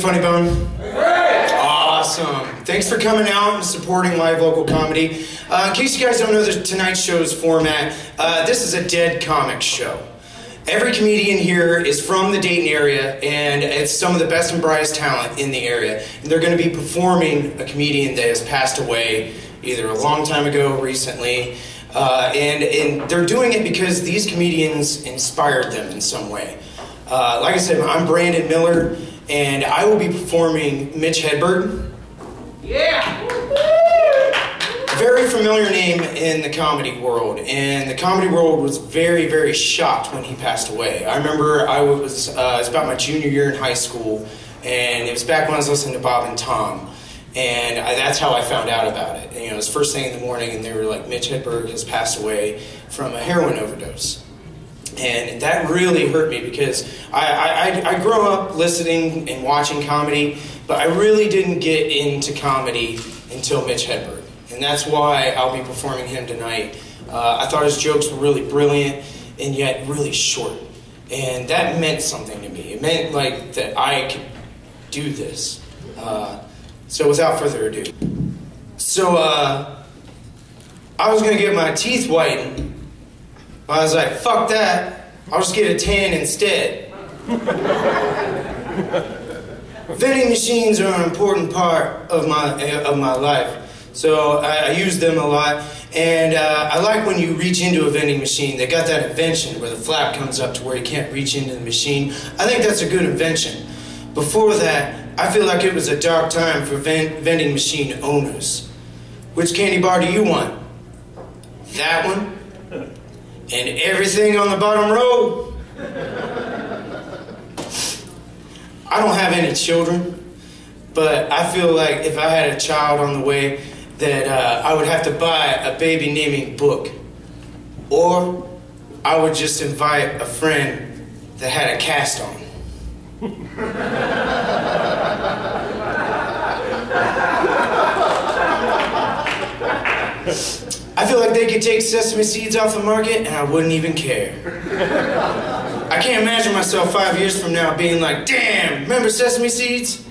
Funny Bone? Awesome. Thanks for coming out and supporting live local comedy. In case you guys don't know tonight's show's format, this is a dead comic show. Every comedian here is from the Dayton area, and it's some of the best and brightest talent in the area. And they're going to be performing a comedian that has passed away either a long time ago or recently. And they're doing it because these comedians inspired them in some way. Like I said, I'm Brandon Miller, and I will be performing Mitch Hedberg. Yeah! Very familiar name in the comedy world, and the comedy world was very, very shocked when he passed away. I remember it was about my junior year in high school, and it was back when I was listening to Bob and Tom, and that's how I found out about it. And, it was first thing in the morning, and they were like, Mitch Hedberg has passed away from a heroin overdose. And that really hurt me because I grew up listening and watching comedy, but I really didn't get into comedy until Mitch Hedberg. And that's why I'll be performing him tonight. I thought his jokes were really brilliant and yet really short. And that meant something to me. It meant like that I could do this. So without further ado. So I was going to get my teeth whitened. I was like, fuck that, I'll just get a tan instead. Vending machines are an important part of my life, so I use them a lot. And I like when you reach into a vending machine. They got that invention where the flap comes up to where you can't reach into the machine. I think that's a good invention. Before that, I feel like it was a dark time for vending machine owners. Which candy bar do you want? That one? And everything on the bottom row. I don't have any children, but I feel like if I had a child on the way, that I would have to buy a baby naming book. Or I would just invite a friend that had a cast on. I feel like they could take sesame seeds off the market and I wouldn't even care. I can't imagine myself 5 years from now being like, damn, remember sesame seeds?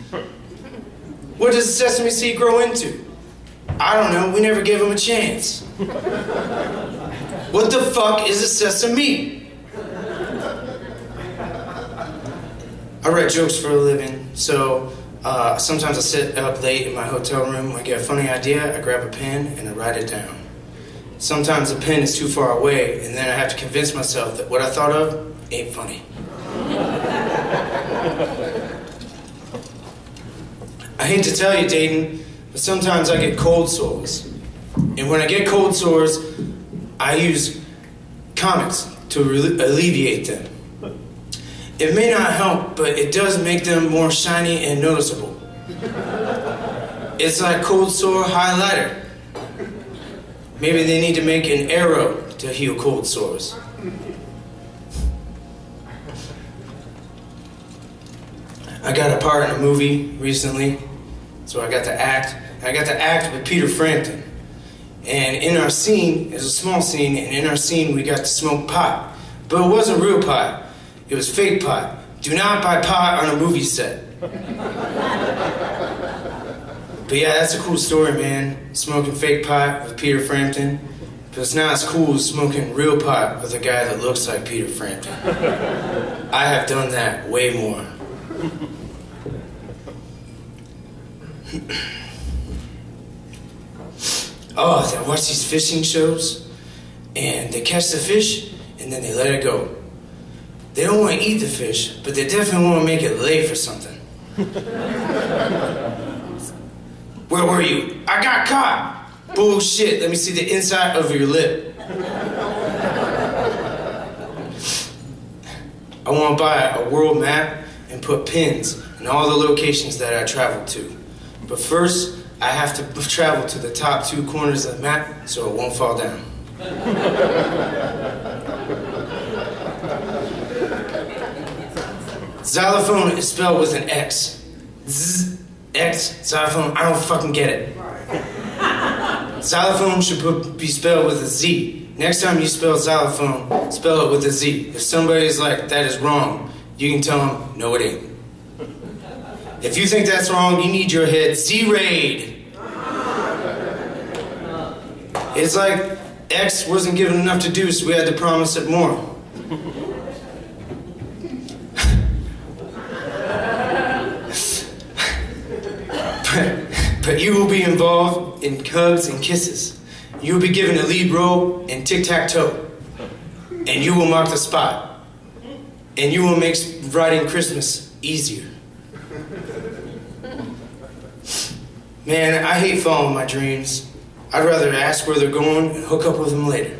What does a sesame seed grow into? I don't know, we never gave them a chance. What the fuck is a sesame? I write jokes for a living, so sometimes I sit up late in my hotel room, I get a funny idea, I grab a pen and I write it down. Sometimes the pen is too far away, and then I have to convince myself that what I thought of ain't funny. I hate to tell you, Dayton, but sometimes I get cold sores. And when I get cold sores, I use comics to alleviate them. It may not help, but it does make them more shiny and noticeable. It's like cold sore highlighter. Maybe they need to make an arrow to heal cold sores. I got a part in a movie recently, so I got to act. I got to act with Peter Frampton. And in our scene, it was a small scene, and in our scene we got to smoke pot. But it wasn't real pot, it was fake pot. Do not buy pot on a movie set. But yeah, that's a cool story, man. Smoking fake pot with Peter Frampton. But it's not as cool as smoking real pot with a guy that looks like Peter Frampton. I have done that way more. Oh, I watch these fishing shows, and they catch the fish, and then they let it go. They don't want to eat the fish, but they definitely want to make it lay for something. Where were you? I got caught. Bullshit, let me see the inside of your lip. I want to buy a world map and put pins in all the locations that I traveled to. But first, I have to travel to the top 2 corners of the map so it won't fall down. Xylophone is spelled with an X. X, xylophone, I don't fucking get it. Xylophone should be spelled with a Z. Next time you spell xylophone, spell it with a Z. If somebody's like, that is wrong, you can tell them, no it ain't. If you think that's wrong, you need your head Z-rayed. It's like X wasn't given enough to do, so we had to promise it more. But you will be involved in hugs and kisses. You will be given a lead role in tic-tac-toe. And you will mark the spot. And you will make writing Christmas easier. Man, I hate following my dreams. I'd rather ask where they're going and hook up with them later.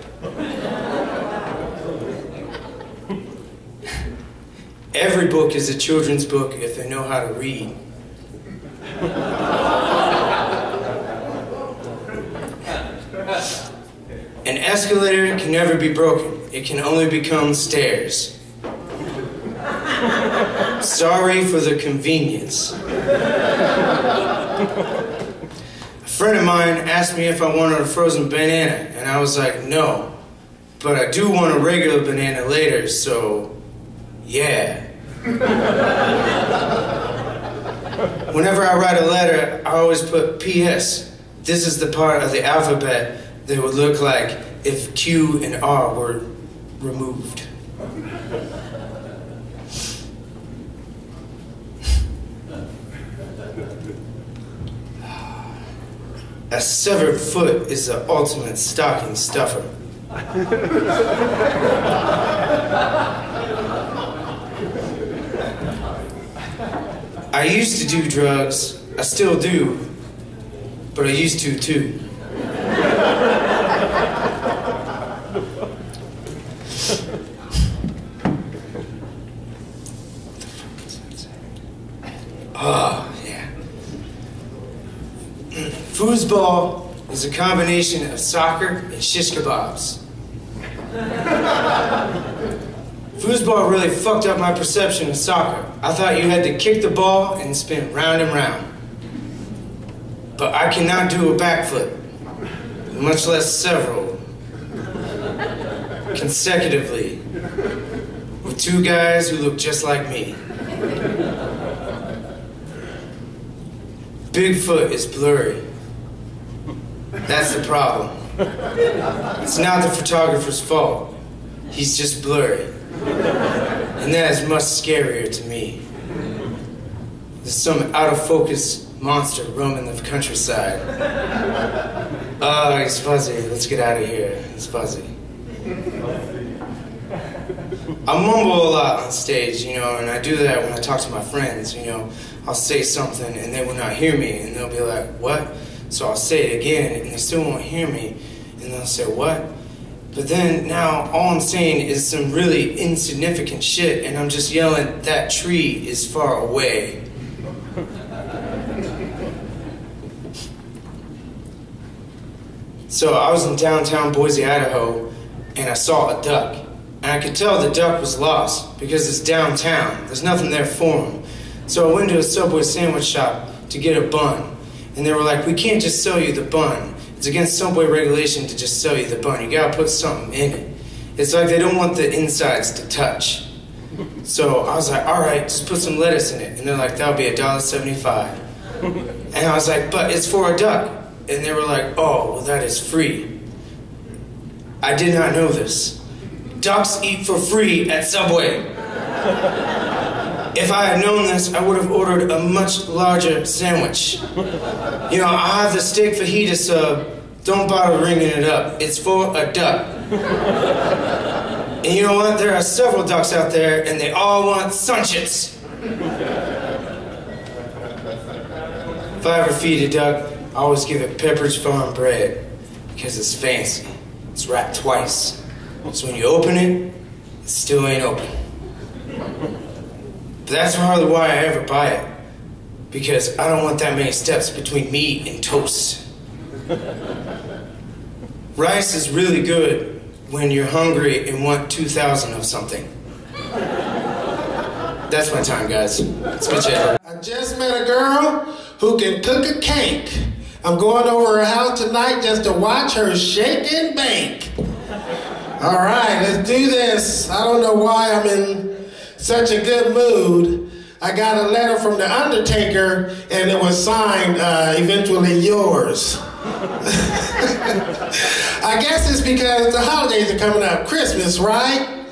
Every book is a children's book if they know how to read. An escalator can never be broken. It can only become stairs. Sorry for the convenience. A friend of mine asked me if I wanted a frozen banana, and I was like, no. But I do want a regular banana later, so yeah. Whenever I write a letter, I always put P.S. This is the part of the alphabet that would look like if Q and R were removed. A severed foot is the ultimate stocking stuffer. I used to do drugs, I still do, but I used to too. Oh, yeah. Foosball is a combination of soccer and shish kebabs. Foosball really fucked up my perception of soccer. I thought you had to kick the ball and spin round and round. But I cannot do a backflip, much less several, consecutively, with two guys who look just like me. Bigfoot is blurry. That's the problem. It's not the photographer's fault. He's just blurry. And that is much scarier to me. There's some out-of-focus monster roaming the countryside. Oh, he's fuzzy. Let's get out of here. He's fuzzy. I mumble a lot on stage, you know, and I do that when I talk to my friends, you know. I'll say something and they will not hear me, and they'll be like, what? So I'll say it again and they still won't hear me, and they'll say, what? But then now all I'm saying is some really insignificant shit, and I'm just yelling, that tree is far away. So I was in downtown Boise, Idaho, and I saw a duck. And I could tell the duck was lost because it's downtown. There's nothing there for him. So I went to a Subway sandwich shop to get a bun. And they were like, we can't just sell you the bun. It's against Subway regulation to just sell you the bun. You gotta put something in it. It's like they don't want the insides to touch. So I was like, all right, just put some lettuce in it. And they're like, that'll be $1.75. And I was like, but it's for a duck. And they were like, oh, well, that is free. I did not know this. Ducks eat for free at Subway. If I had known this, I would have ordered a much larger sandwich. You know, I have the steak fajita sub. Don't bother ringing it up. It's for a duck. And you know what? There are several ducks out there, and they all want sunchits. If I ever feed a duck, I always give it Pepperidge Farm bread, because it's fancy. It's wrapped twice. So when you open it, it still ain't open. But that's hardly why I ever buy it, because I don't want that many steps between me and toast. Rice is really good when you're hungry and want 2,000 of something. That's my time, guys. It's Mitch Edward. I just met a girl who can cook a cake. I'm going over her house tonight just to watch her shake and bake. All right, let's do this. I don't know why I'm in such a good mood. I got a letter from the undertaker, and it was signed, eventually yours. I guess it's because the holidays are coming up, Christmas, right?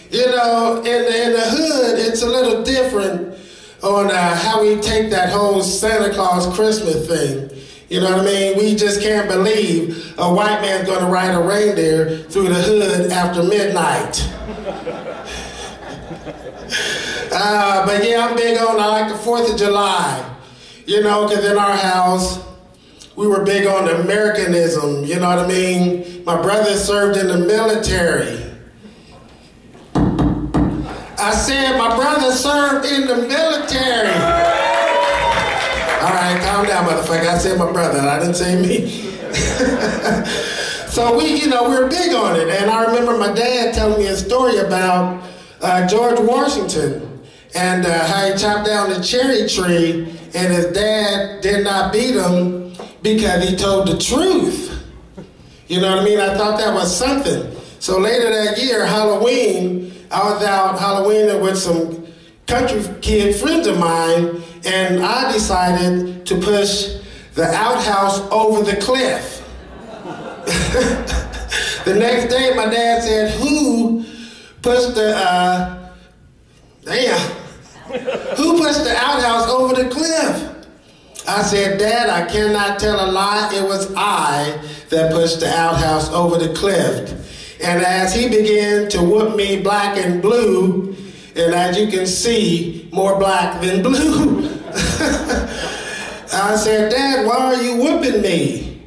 You know, in the hood, it's a little different on how we take that whole Santa Claus Christmas thing. You know what I mean? We just can't believe a white man's going to ride a reindeer through the hood after midnight. But yeah, I'm big on, I like the 4th of July. You know, because in our house, we were big on Americanism. You know what I mean? My brother served in the military. I said my brother served in the military. All right, calm down, motherfucker. I said my brother. I didn't say me. So we were big on it. And I remember my dad telling me a story about George Washington and how he chopped down the cherry tree and his dad did not beat him because he told the truth. You know what I mean? I thought that was something. So later that year, Halloween, I was out Halloweening with some country kid friends of mine, and I decided to push the outhouse over the cliff. The next day, my dad said, who pushed the outhouse over the cliff? I said, Dad, I cannot tell a lie. It was I that pushed the outhouse over the cliff. And as he began to whoop me black and blue, and as you can see, more black than blue, I said, Dad, why are you whooping me?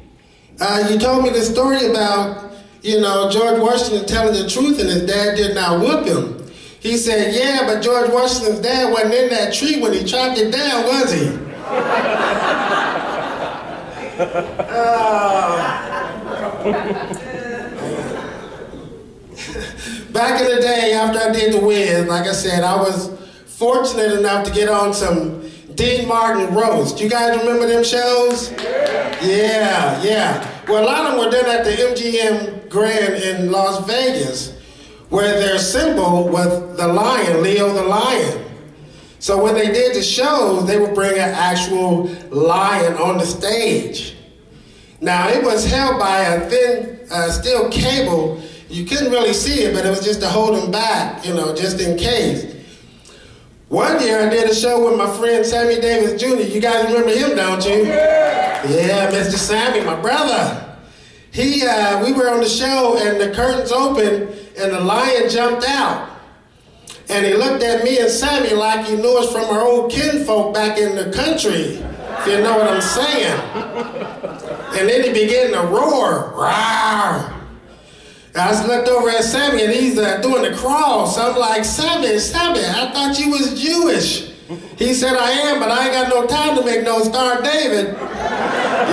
You told me the story about, George Washington telling the truth and his dad did not whoop him. He said, yeah, but George Washington's dad wasn't in that tree when he chopped it down, was he? Back in the day, after I did The Wiz, like I said, I was fortunate enough to get on some Dean Martin roast. You guys remember them shows? Yeah. Well, a lot of them were done at the MGM Grand in Las Vegas, where their symbol was the lion, Leo the lion. So when they did the shows, they would bring an actual lion on the stage. Now, it was held by a thin steel cable. You couldn't really see it, but it was just to hold him back, just in case. One year I did a show with my friend Sammy Davis Jr. You guys remember him, don't you? Yeah, Mr. Sammy, my brother. We were on the show and the curtains opened and the lion jumped out. And he looked at me and Sammy like he knew us from our old kinfolk back in the country, if you know what I'm saying. And then he began to roar, rawr. I just looked over at Sammy and he's doing the crawl. So I'm like, Sammy, I thought you was Jewish. He said, I am, but I ain't got no time to make no Star David.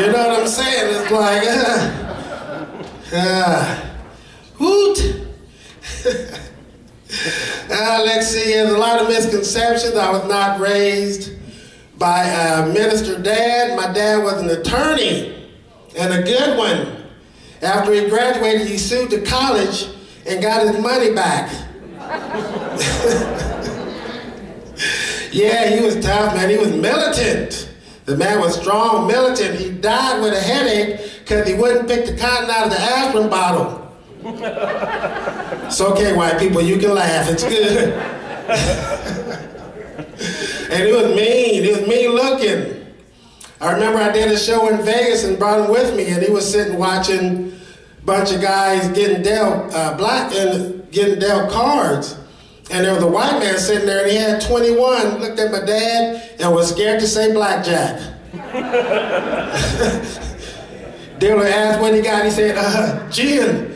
You know what I'm saying? It's like, hoot. Let's see, there's a lot of misconceptions. I was not raised by a minister dad. My dad was an attorney, and a good one. After he graduated, he sued the college and got his money back. Yeah, he was tough, man. He was militant. The man was strong, militant. He died with a headache because he wouldn't pick the cotton out of the aspirin bottle. It's okay, white people, you can laugh, it's good. And he was mean looking. I remember I did a show in Vegas and brought him with me, and he was sitting watching a bunch of guys getting dealt getting dealt cards. And there was a white man sitting there, and he had 21, looked at my dad, and was scared to say blackjack. Dealer asked what he got, he said, gin.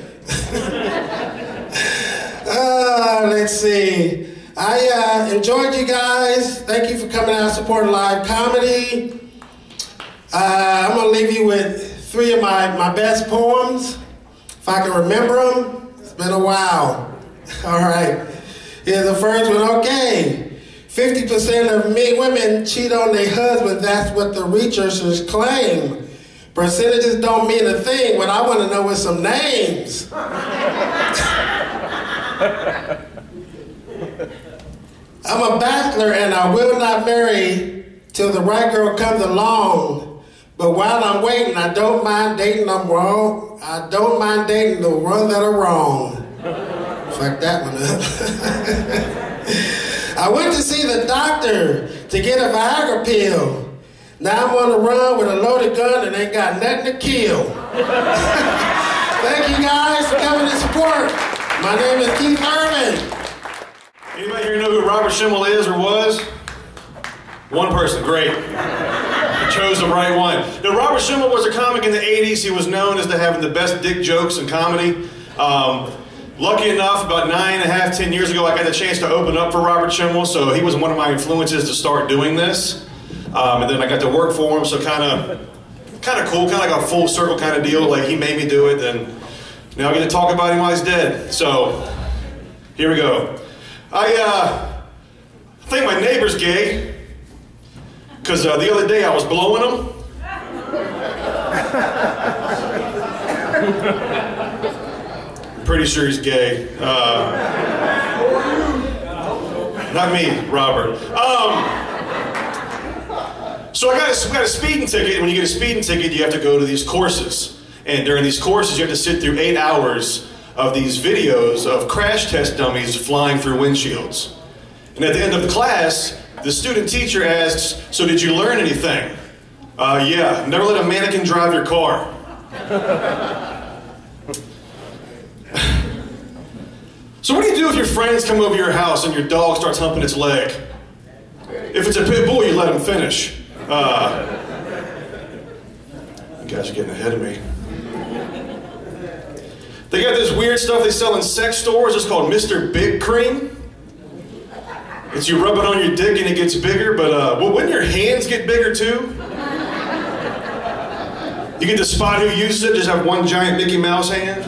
Let's see. I enjoyed you guys. Thank you for coming out and supporting live comedy. I'm going to leave you with 3 of my best poems, if I can remember them. It's been a while. All right. Here's the first one. Okay. 50% of women cheat on their husband. That's what the researchers claim. Percentages don't mean a thing. What I want to know is some names. I'm a bachelor and I will not marry till the right girl comes along. But while I'm waiting, I don't mind dating them wrong. I don't mind dating the ones that are wrong. Fuck that one up. I went to see the doctor to get a Viagra pill. Now I'm on the run with a loaded gun and ain't got nothing to kill. Thank you guys for coming to support. My name is Keith Irvin. Anybody here know who Robert Schimmel is or was? One person, great. You chose the right one. Now, Robert Schimmel was a comic in the 80s. He was known as having the best dick jokes in comedy. Lucky enough, about 9.5, 10 years ago, I got the chance to open up for Robert Schimmel, so he was one of my influences to start doing this. And then I got to work for him, so kind of cool, kind of like a full circle kind of deal. Like, he made me do it, and now I get to talk about him while he's dead. So, here we go. I think my neighbor's gay, because the other day I was blowing him. Pretty sure he's gay. Not me, Robert. So I got a speeding ticket, and when you get a speeding ticket, you have to go to these courses. And during these courses, you have to sit through 8 hours of these videos of crash test dummies flying through windshields. And at the end of the class, the student teacher asks, so did you learn anything? Yeah, never let a mannequin drive your car. So what do you do if your friends come over your house and your dog starts humping its leg? If it's a pit bull, you let him finish. You guys are getting ahead of me. They got this weird stuff they sell in sex stores. It's called Mr. Big Cream. It's you rub it on your dick and it gets bigger, but wouldn't your hands get bigger too? You get to spot who uses it, just have one giant Mickey Mouse hand.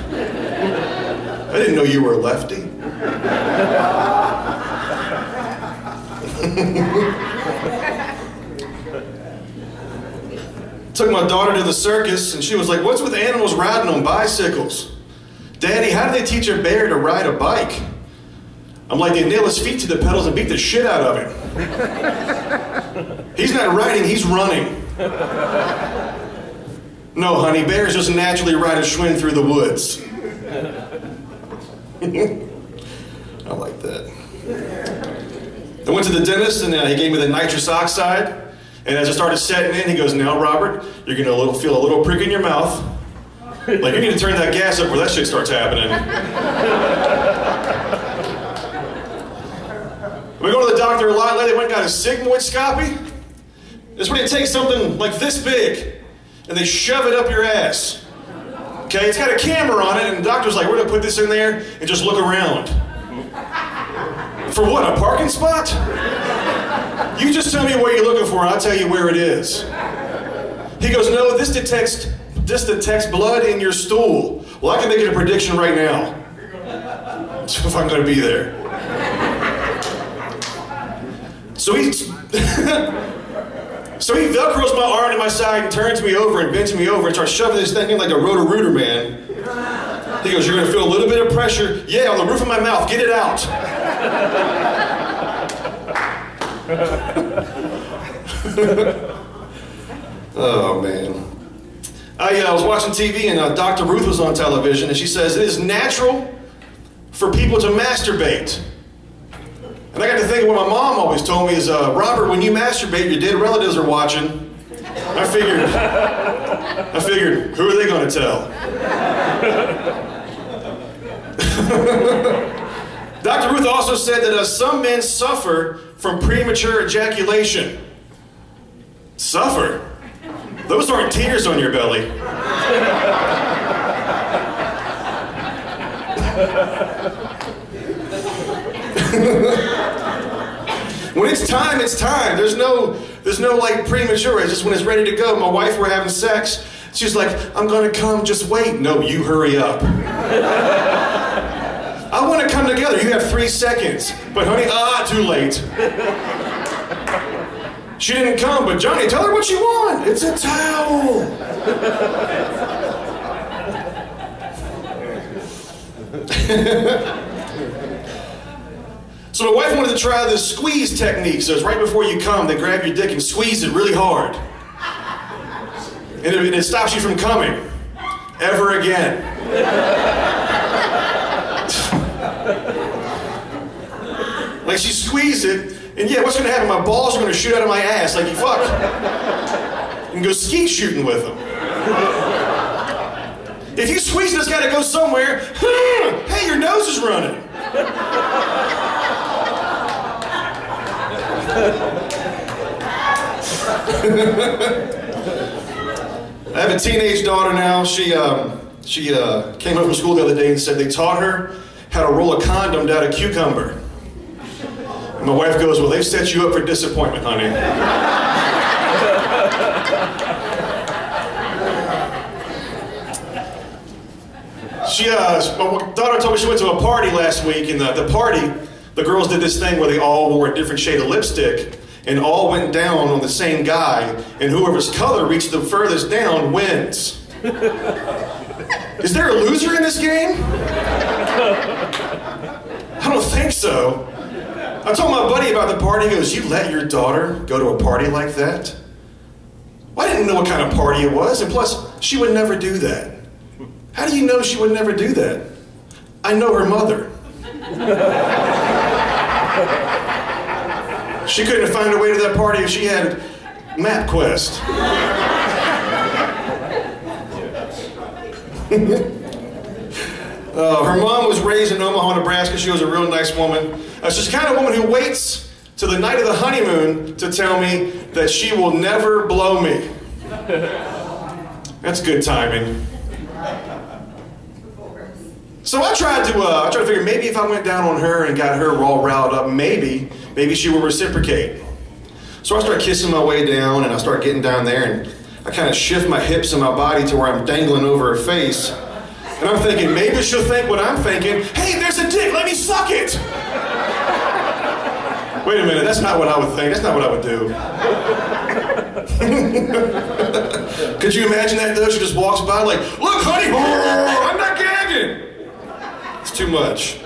I didn't know you were a lefty. Took my daughter to the circus, and she was like, what's with animals riding on bicycles? Daddy, how do they teach a bear to ride a bike? I'm like, they nail his feet to the pedals and beat the shit out of him. He's not riding, he's running. No, honey, bears just naturally ride a Schwinn through the woods. I like that. I went to the dentist, and he gave me the nitrous oxide. And as I started setting in, he goes, now, Robert, you're going to feel a little prick in your mouth. Like, you need to turn that gas up where that shit starts happening. We go to the doctor a lot lately. Went and got a sigmoidoscopy. It's when you take something like this big, and they shove it up your ass. Okay, it's got a camera on it, and the doctor's like, we're going to put this in there and just look around. For what, a parking spot? You just tell me what you're looking for, and I'll tell you where it is. He goes, no, this detects blood in your stool. Well, I can make it a prediction right now. If I'm going to be there. So he velcros my arm to my side and turns me over and bends me over and starts shoving this thing in like a roto-rooter, man. He goes, you're going to feel a little bit of pressure. Yeah, on the roof of my mouth. Get it out. Oh, man. I was watching TV, and Dr. Ruth was on television, and she says, it is natural for people to masturbate. And I got to think of what my mom always told me is, Robert, when you masturbate, your dead relatives are watching. I figured, who are they going to tell? Dr. Ruth also said that some men suffer from premature ejaculation. Suffer? Those aren't tears on your belly. When it's time, it's time. There's no like premature. It's just when it's ready to go. My wife, we're having sex. She's like, I'm gonna come, just wait. No, you hurry up. I want to come together. You have 3 seconds. But honey, too late. She didn't come, but Johnny, tell her what you want. It's a towel. So my wife wanted to try this squeeze technique. So it's right before you come, they grab your dick and squeeze it really hard. And it stops you from coming. Ever again. Like she squeezed it, and yeah, what's gonna happen? My balls are gonna shoot out of my ass like you fuck. You can go skeet shooting with them. If you squeeze it, it's gotta go somewhere. Hey, your nose is running. I have a teenage daughter now. She came home from school the other day and said they taught her how to roll a condom down a cucumber. And my wife goes, well, they've set you up for disappointment, honey. My daughter told me she went to a party last week, and the party, the girls did this thing where they all wore a different shade of lipstick and all went down on the same guy, and whoever's color reached the furthest down wins. Is there a loser in this game? I don't think so. I told my buddy about the party. He goes, you let your daughter go to a party like that? Well, I didn't know what kind of party it was, and plus, she would never do that. How do you know she would never do that? I know her mother. She couldn't find a way to that party if she had MapQuest. Her mom was raised in Omaha, Nebraska. She was a real nice woman. She's the kind of woman who waits till the night of the honeymoon to tell me that she will never blow me. That's good timing. So I tried to figure maybe if I went down on her and got her all riled up, maybe she would reciprocate. So I start kissing my way down, and I start getting down there, and I kind of shift my hips and my body to where I'm dangling over her face. And I'm thinking, maybe she'll think what I'm thinking. Hey, there's a dick, let me suck it! Wait a minute, that's not what I would think. That's not what I would do. Could you imagine that though? She just walks by like, look honey, I'm not gagging! It's too much.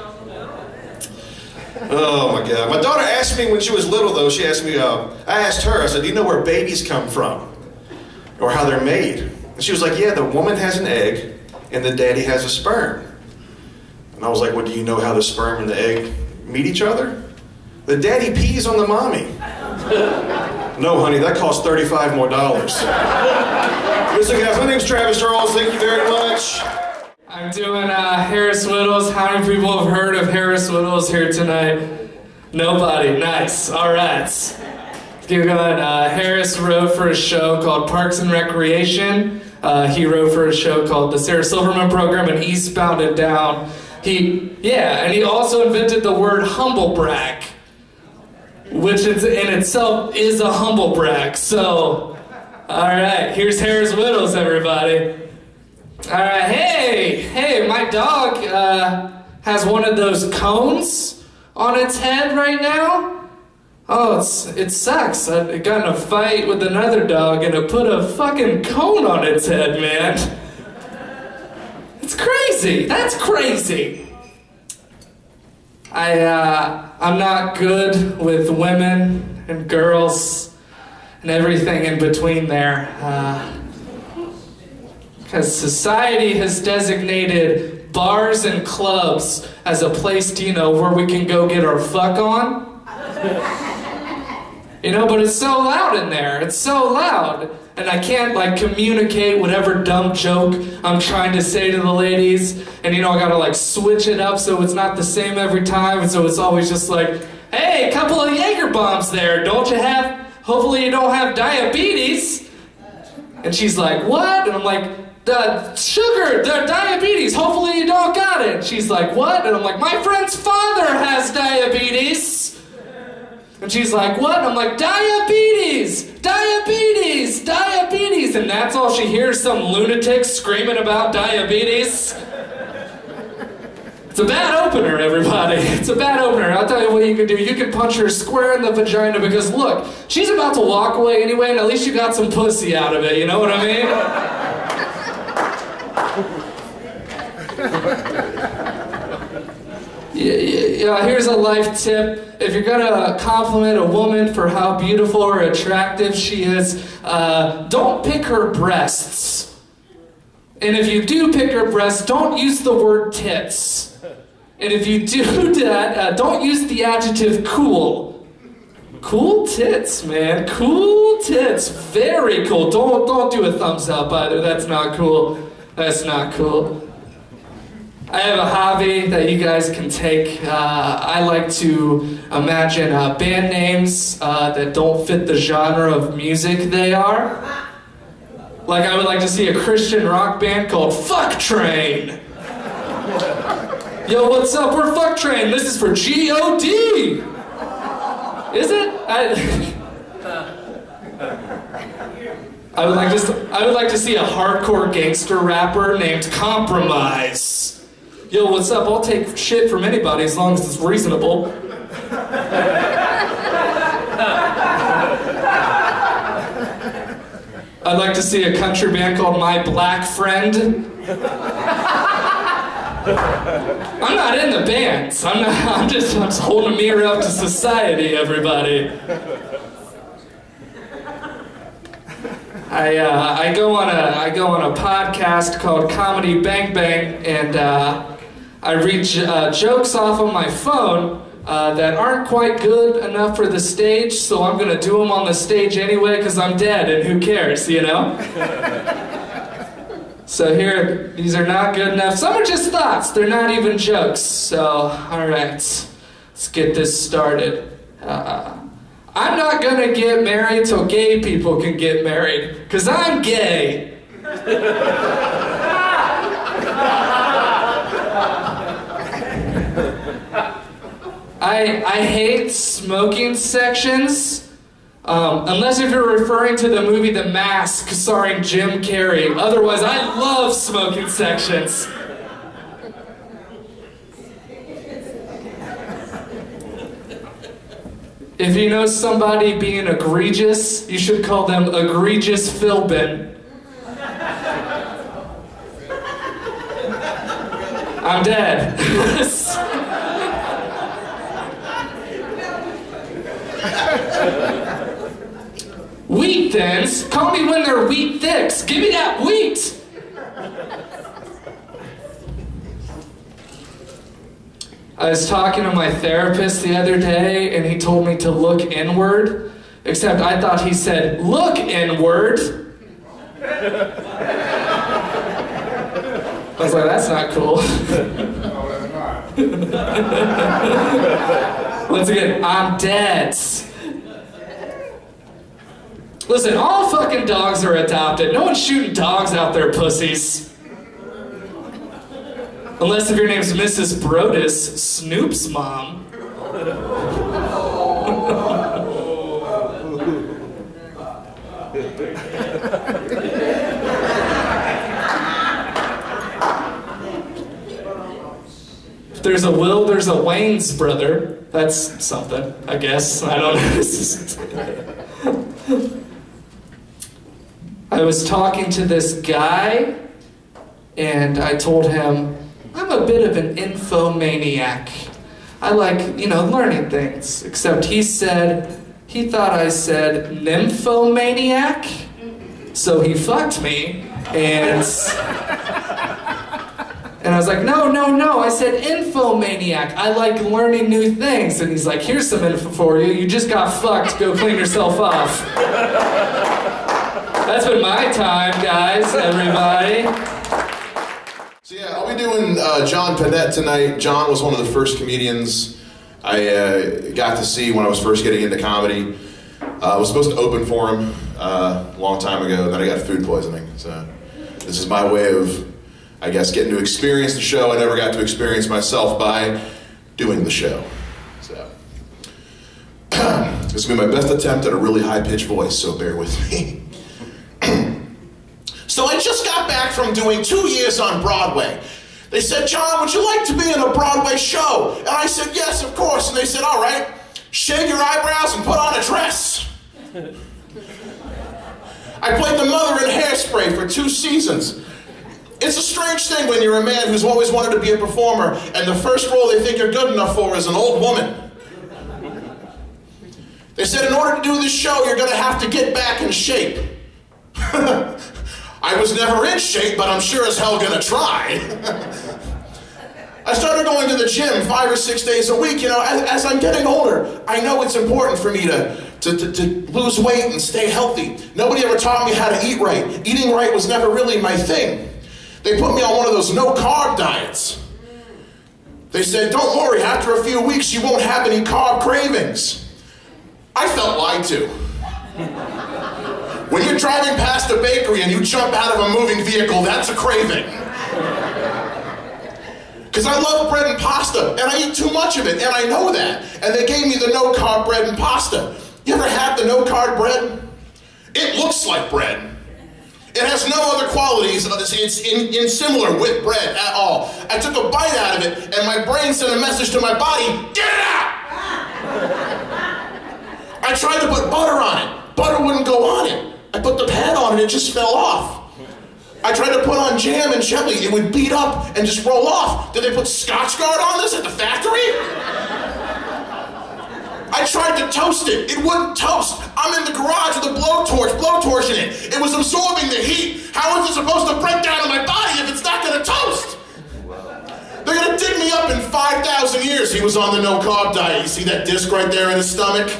Oh my God. My daughter asked me when she was little though, she asked me, I asked her, I said, do you know where babies come from? Or how they're made? And she was like, yeah, the woman has an egg and the daddy has a sperm. And I was like, well, do you know how the sperm and the egg meet each other? The daddy pees on the mommy. No, honey, that costs $35 more. Listen, guys, my name's Travis Charles. Thank you very much. I'm doing Harris Whittles. How many people have heard of Harris Whittles here tonight? Nobody. Nice. All right. Keep going. Harris wrote for a show called Parks and Recreation. He wrote for a show called the Sarah Silverman Program and Eastbound and Down. And he also invented the word humble brag, which in itself is a humble brag. So, all right, here's Harris Whittles, everybody. All right, hey, my dog has one of those cones on its head right now. Oh, it sucks. I got in a fight with another dog and it put a fucking cone on its head, man. It's crazy. That's crazy. I'm not good with women and girls and everything in between there. Because society has designated bars and clubs as a place, where we can go get our fuck on. But it's so loud in there. It's so loud. And I can't, communicate whatever dumb joke I'm trying to say to the ladies. And, I gotta, switch it up so it's not the same every time. And so it's always just like, hey, a couple of Jaeger bombs there. Hopefully you don't have diabetes. And she's like, what? And I'm like, the sugar, the diabetes. Hopefully you don't got it. And she's like, what? And I'm like, my friend's father has diabetes. And she's like, what? And I'm like, diabetes! Diabetes! Diabetes! And that's all she hears, some lunatic screaming about diabetes. It's a bad opener, everybody. It's a bad opener. I'll tell you what you can do. You can punch her square in the vagina because, look, she's about to walk away anyway, and at least you got some pussy out of it. You know what I mean? Yeah, here's a life tip. If you're gonna compliment a woman for how beautiful or attractive she is, don't pick her breasts. And if you do pick her breasts, don't use the word tits. And if you do that, don't use the adjective cool. Cool tits, man. Cool tits. Very cool. Don't do a thumbs up either. That's not cool. That's not cool. I have a hobby that you guys can take. I like to imagine band names that don't fit the genre of music they are. Like I would like to see a Christian rock band called Fuck Train. Yo, what's up? We're Fuck Train. This is for G-O-D. Is it? I would like to see a hardcore gangster rapper named Compromise. Yo, what's up? I'll take shit from anybody as long as it's reasonable. I'd like to see a country band called My Black Friend. I'm not in the bands. I'm just holding a mirror up to society, everybody. I go on a podcast called Comedy Bang Bang, and I read jokes off of my phone that aren't quite good enough for the stage, so I'm gonna do them on the stage anyway because I'm dead and who cares, you know? So here, these are not good enough. Some are just thoughts, they're not even jokes. So, alright, let's get this started. I'm not gonna get married till gay people can get married, because I'm gay. I hate smoking sections, unless if you're referring to the movie The Mask starring Jim Carrey. Otherwise, I love smoking sections. If you know somebody being egregious, you should call them egregious Philbin. I'm dead. Wheat thins? Call me when they're wheat thicks. Give me that wheat. I was talking to my therapist the other day, and he told me to look inward, except I thought he said, look inward. I was like, that's not cool. Once again, I'm dead. Listen, all fucking dogs are adopted. No one's shooting dogs out there, pussies. Unless if your name's Mrs. Brodus, Snoop's mom. If there's a Will, there's a Wayne's brother. That's something, I guess. I don't know. I was talking to this guy, and I told him, I'm a bit of an infomaniac. I like, learning things. Except he thought I said nymphomaniac, so he fucked me, and I was like, no, I said infomaniac. I like learning new things. And he's like, here's some info for you. You just got fucked, go clean yourself off. That's been my time, guys, everybody. So yeah, I'll be doing John Panette tonight. John was one of the first comedians I got to see when I was first getting into comedy. I was supposed to open for him a long time ago, and then I got food poisoning. So this is my way of, I guess, getting to experience the show I never got to experience myself by doing the show. So this is going to be my best attempt at a really high-pitched voice, so bear with me. So I just got back from doing 2 years on Broadway. They said, John, would you like to be in a Broadway show? And I said, yes, of course. And they said, all right, shave your eyebrows and put on a dress. I played the mother in Hairspray for 2 seasons. It's a strange thing when you're a man who's always wanted to be a performer and the first role they think you're good enough for is an old woman. They said in order to do this show, you're going to have to get back in shape. I was never in shape, but I'm sure as hell going to try. I started going to the gym 5 or 6 days a week. You know, as I'm getting older, I know it's important for me to lose weight and stay healthy. Nobody ever taught me how to eat right. Eating right was never really my thing. They put me on one of those no-carb diets. They said, don't worry, after a few weeks you won't have any carb cravings. I felt lied to. When you're driving past a bakery and you jump out of a moving vehicle, that's a craving. Because I love bread and pasta, and I eat too much of it, and I know that. And they gave me the no-carb bread and pasta. You ever had the no-carb bread? It looks like bread. It has no other qualities. It's similar with bread at all. I took a bite out of it, and my brain sent a message to my body, get it out! I tried to put butter on it. Butter wouldn't go on it. I put the pad on it, it just fell off. I tried to put on jam and jelly, it would beat up and just roll off. Did they put Scotch Guard on this at the factory? I tried to toast it, it wouldn't toast. I'm in the garage with a blowtorching it. It was absorbing the heat. How is it supposed to break down in my body if it's not gonna toast? They're gonna dig me up in 5,000 years. He was on the no-carb diet. You see that disc right there in his stomach?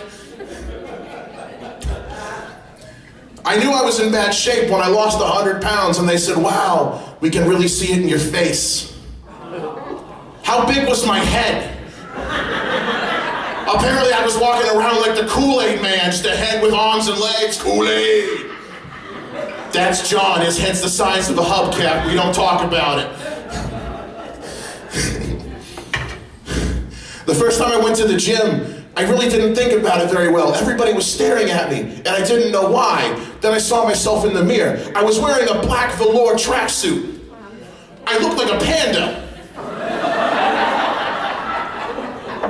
I knew I was in bad shape when I lost 100 pounds and they said, wow, we can really see it in your face. How big was my head? Apparently I was walking around like the Kool-Aid man, just a head with arms and legs. Kool-Aid. That's John, his head's the size of a hubcap. We don't talk about it. The first time I went to the gym, I really didn't think about it very well. Everybody was staring at me, and I didn't know why. Then I saw myself in the mirror. I was wearing a black velour tracksuit. I looked like a panda.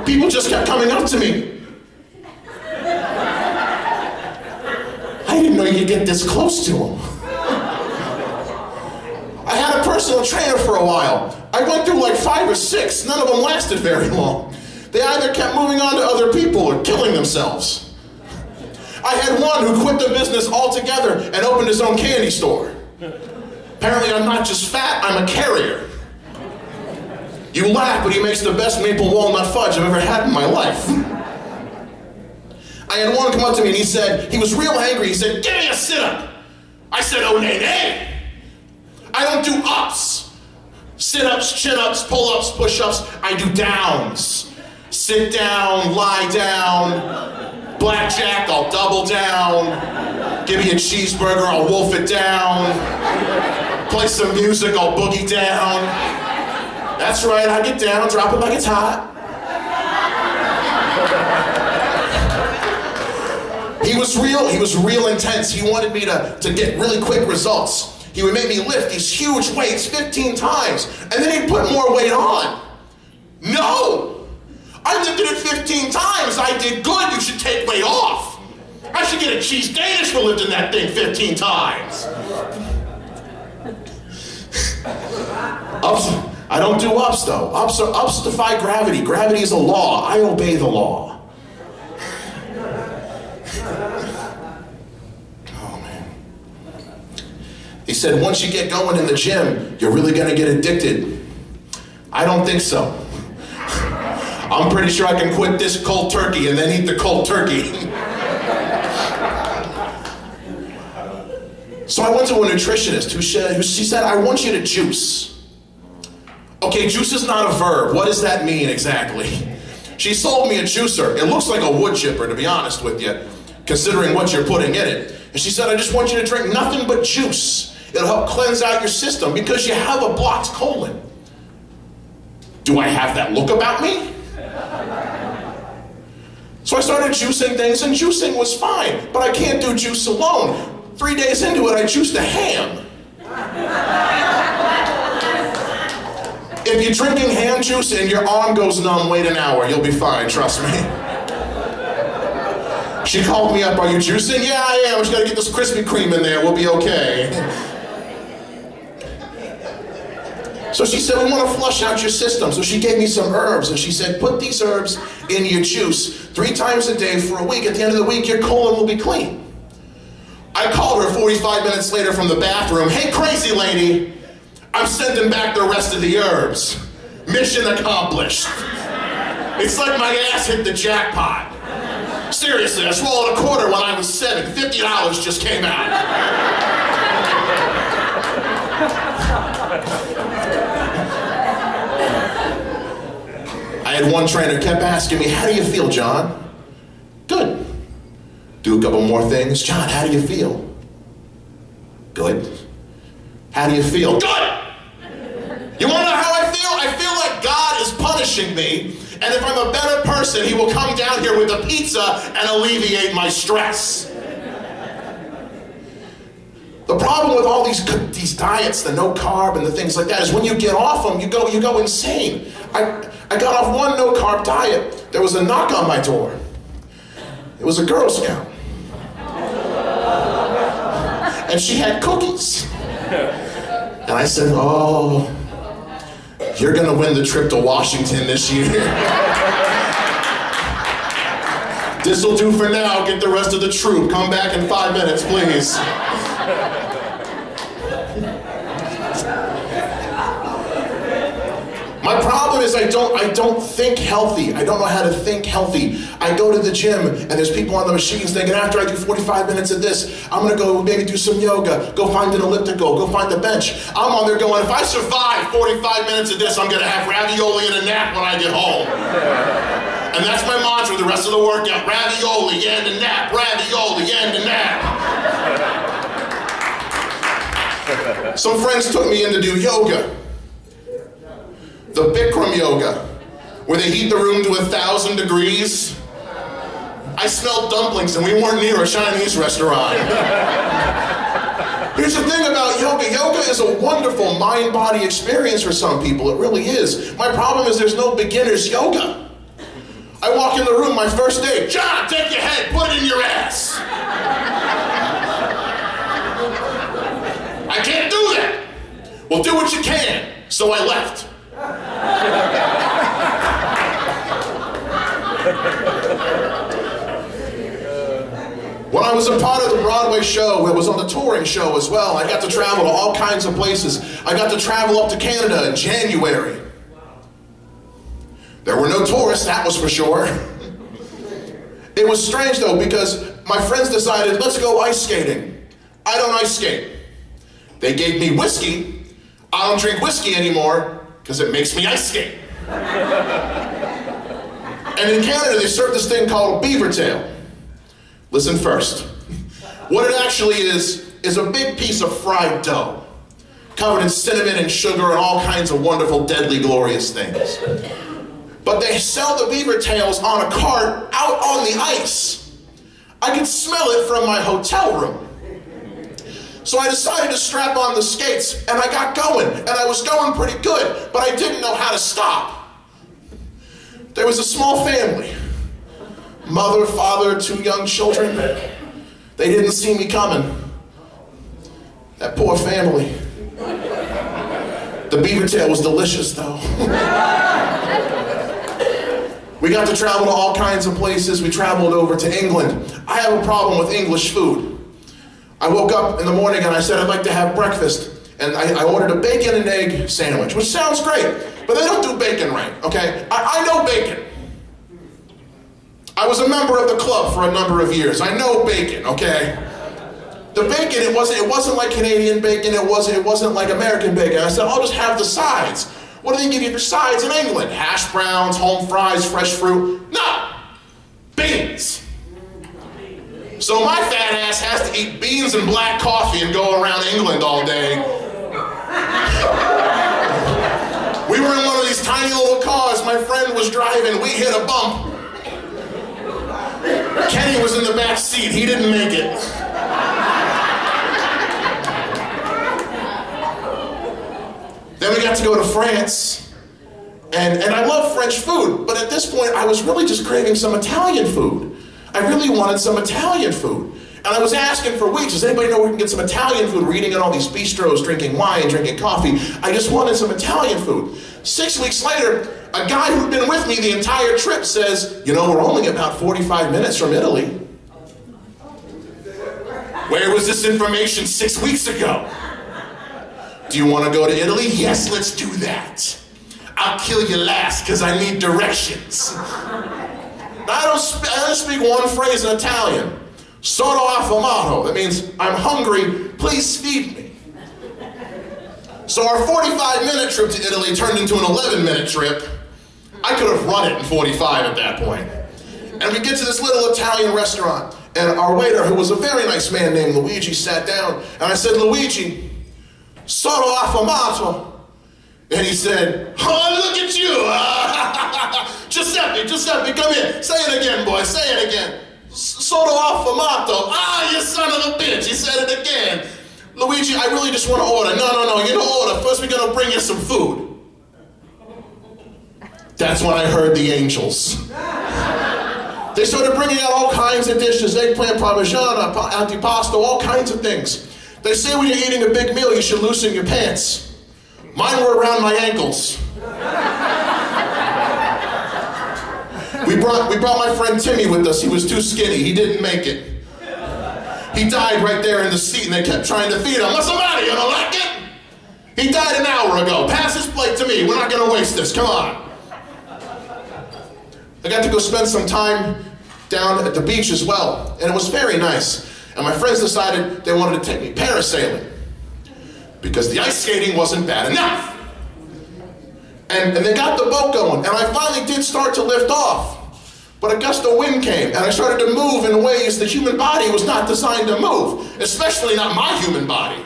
People just kept coming up to me. I didn't know you could get this close to them. I had a personal trainer for a while. I went through like 5 or 6. None of them lasted very long. They either kept moving on to other people or killing themselves. I had one who quit the business altogether and opened his own candy store. Apparently I'm not just fat, I'm a carrier. You laugh, but he makes the best maple walnut fudge I've ever had in my life. I had one come up to me and he was real angry. He said, give me a sit-up. I said, oh, nay. I don't do ups. Sit-ups, chin-ups, pull-ups, push-ups. I do downs. Sit down, lie down. Blackjack, I'll double down. Give me a cheeseburger, I'll wolf it down. Play some music, I'll boogie down. That's right, I get down, drop it like it's hot. He was real intense. He wanted me to get really quick results. He would make me lift these huge weights 15 times, and then he'd put more weight on. No! I lifted it 15 times. I did good. You should take weight off. I should get a cheese Danish for lifting that thing 15 times. Ups, I don't do ups though. Ups defy gravity. Gravity is a law. I obey the law. Oh man. He said once you get going in the gym, you're really gonna get addicted. I don't think so. I'm pretty sure I can quit this cold turkey and then eat the cold turkey. So I went to a nutritionist who she said, I want you to juice. Okay, juice is not a verb. What does that mean exactly? She sold me a juicer. It looks like a wood chipper, to be honest with you, considering what you're putting in it. And she said, I just want you to drink nothing but juice. It'll help cleanse out your system because you have a blocked colon. Do I have that look about me? So I started juicing things, and juicing was fine, but I can't do juice alone. 3 days into it, I juiced a ham. If you're drinking ham juice and your arm goes numb, wait an hour, you'll be fine, trust me. She called me up, are you juicing? Yeah, I am, we just gotta get this Krispy Kreme in there, we'll be okay. So she said, we want to flush out your system. So she gave me some herbs, and she said, put these herbs in your juice 3 times a day for a week. At the end of the week, your colon will be clean. I called her 45 minutes later from the bathroom. Hey, crazy lady, I'm sending back the rest of the herbs. Mission accomplished. It's like my ass hit the jackpot. Seriously, I swallowed a quarter when I was 7. $50 just came out. I had one trainer kept asking me, how do you feel, John? Good. Do a couple more things. John, how do you feel? Good. How do you feel? Good! You want to know how I feel? I feel like God is punishing me, and if I'm a better person, he will come down here with a pizza and alleviate my stress. The problem with all these diets, the no carb and the things like that, is when you get off them, you go insane. I got off one no carb diet. There was a knock on my door. It was a Girl Scout. And she had cookies. And I said, oh, you're gonna win the trip to Washington this year. This'll do for now. Get the rest of the troop. Come back in 5 minutes, please. My problem is I don't think healthy. I don't know how to think healthy. I go to the gym and there's people on the machines thinking after I do 45 minutes of this, I'm gonna go maybe do some yoga, go find an elliptical, go find the bench. I'm on there going, if I survive 45 minutes of this, I'm gonna have ravioli and a nap when I get home. And that's my mantra the rest of the workout. Ravioli and a nap, ravioli and a nap. Some friends took me in to do yoga. The Bikram yoga, where they heat the room to 1,000 degrees. I smelled dumplings and we weren't near a Chinese restaurant. Here's the thing about yoga. Yoga is a wonderful mind-body experience for some people. It really is. My problem is there's no beginner's yoga. I walk in the room my first day. John, take your head, put it in your ass. I can't do that. Well, do what you can. So I left. When I was a part of the Broadway show, it was on the touring show as well. I got to travel to all kinds of places. I got to travel up to Canada in January. There were no tourists, that was for sure. It was strange though, because my friends decided, let's go ice skating. I don't ice skate. They gave me whiskey. I don't drink whiskey anymore, because it makes me ice skate. And in Canada, they serve this thing called a beaver tail. Listen first. What it actually is a big piece of fried dough, covered in cinnamon and sugar and all kinds of wonderful, deadly, glorious things. But they sell the beaver tails on a cart out on the ice. I could smell it from my hotel room. So I decided to strap on the skates, and I got going, and I was going pretty good, but I didn't know how to stop. There was a small family. Mother, father, 2 young children. They didn't see me coming. That poor family. The beaver tail was delicious, though. We got to travel to all kinds of places. We traveled over to England. I have a problem with English food. I woke up in the morning and I said I'd like to have breakfast. And I ordered a bacon and egg sandwich, which sounds great, but they don't do bacon right, okay? I know bacon. I was a member of the club for a number of years. I know bacon, okay? The bacon, it wasn't like Canadian bacon, it wasn't like American bacon. I said, I'll just have the sides. What do they give you for sides in England? Hash browns, home fries, fresh fruit? No! Beans. So my fat ass has to eat beans and black coffee and go around England all day. We were in one of these tiny little cars. My friend was driving. We hit a bump. Kenny was in the back seat. He didn't make it. Then we got to go to France. And I love French food. But at this point, I was really just craving some Italian food. I really wanted some Italian food. And I was asking for weeks, does anybody know where we can get some Italian food? We're eating at all these bistros, drinking wine, drinking coffee. I just wanted some Italian food. 6 weeks later, a guy who'd been with me the entire trip says, you know, we're only about 45 minutes from Italy. Where was this information 6 weeks ago? Do you want to go to Italy? Yes, let's do that. I'll kill you last because I need directions. I don't speak one phrase in Italian. Sono affamato. That means, I'm hungry, please feed me. So our 45-minute trip to Italy turned into an 11-minute trip. I could have run it in 45 at that point. And we get to this little Italian restaurant, and our waiter, who was a very nice man named Luigi, sat down, and I said, Luigi, sono affamato. And he said, oh, look at you. Giuseppe, come here. Say it again, boy, say it again. Sono affamato. Ah, you son of a bitch, he said it again. Luigi, I really just want to order. No, you don't order. First, we're going to bring you some food. That's when I heard the angels. They started bringing out all kinds of dishes, eggplant parmigiana, antipasto, all kinds of things. They say when you're eating a big meal, you should loosen your pants. Mine were around my ankles. We brought my friend Timmy with us. He was too skinny. He didn't make it. He died right there in the seat, and they kept trying to feed him. What's the matter? You don't like it? He died an hour ago. Pass his plate to me. We're not going to waste this. Come on. I got to go spend some time down at the beach as well, and it was very nice. And my friends decided they wanted to take me parasailing because the ice skating wasn't bad enough. And they got the boat going, and I finally did start to lift off. But a gust of wind came, and I started to move in ways the human body was not designed to move, especially not my human body.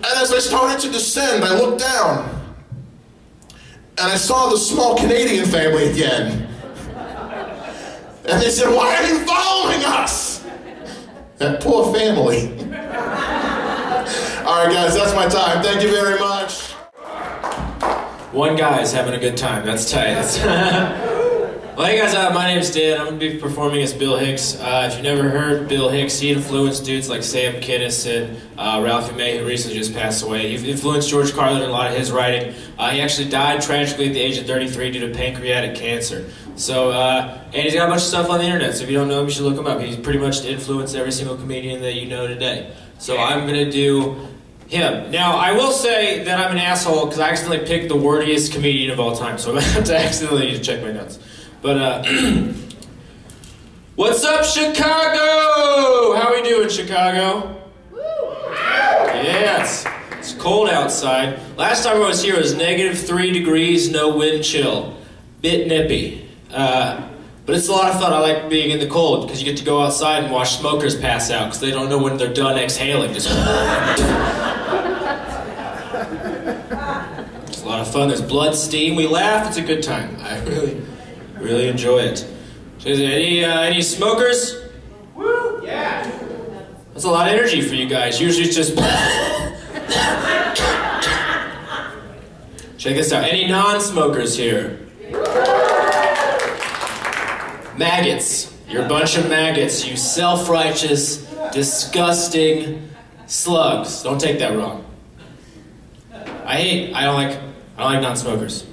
And as I started to descend, I looked down, and I saw the small Canadian family again. And they said, why are you following us? That poor family. All right, guys, that's my time. Thank you very much. One guy's having a good time. That's tight. Well, hey guys, my name's Dan. I'm going to be performing as Bill Hicks. If you've never heard Bill Hicks, he influenced dudes like Sam Kinison, Ralphie May, who recently just passed away. He influenced George Carlin in a lot of his writing. He actually died tragically at the age of 33 due to pancreatic cancer. So, and he's got a bunch of stuff on the internet, so if you don't know him, you should look him up. He's pretty much influenced every single comedian that you know today. So I'm going to do him. Now, I will say that I'm an asshole because I accidentally picked the wordiest comedian of all time, so I'm going to have to accidentally need to check my notes. But, what's up, Chicago? How we doing, Chicago? Yes. It's cold outside. Last time I was here it was -3 degrees, no wind chill. Bit nippy. But it's a lot of fun. I like being in the cold because you get to go outside and watch smokers pass out because they don't know when they're done exhaling. Just it's a lot of fun. There's blood, steam. We laugh. It's a good time. I really enjoy it. So any smokers? Woo! Yeah. That's a lot of energy for you guys. Usually it's just. Check this out. Any non-smokers here? Maggots. You're a bunch of maggots. You self-righteous, disgusting slugs. Don't take that wrong. I don't like non-smokers.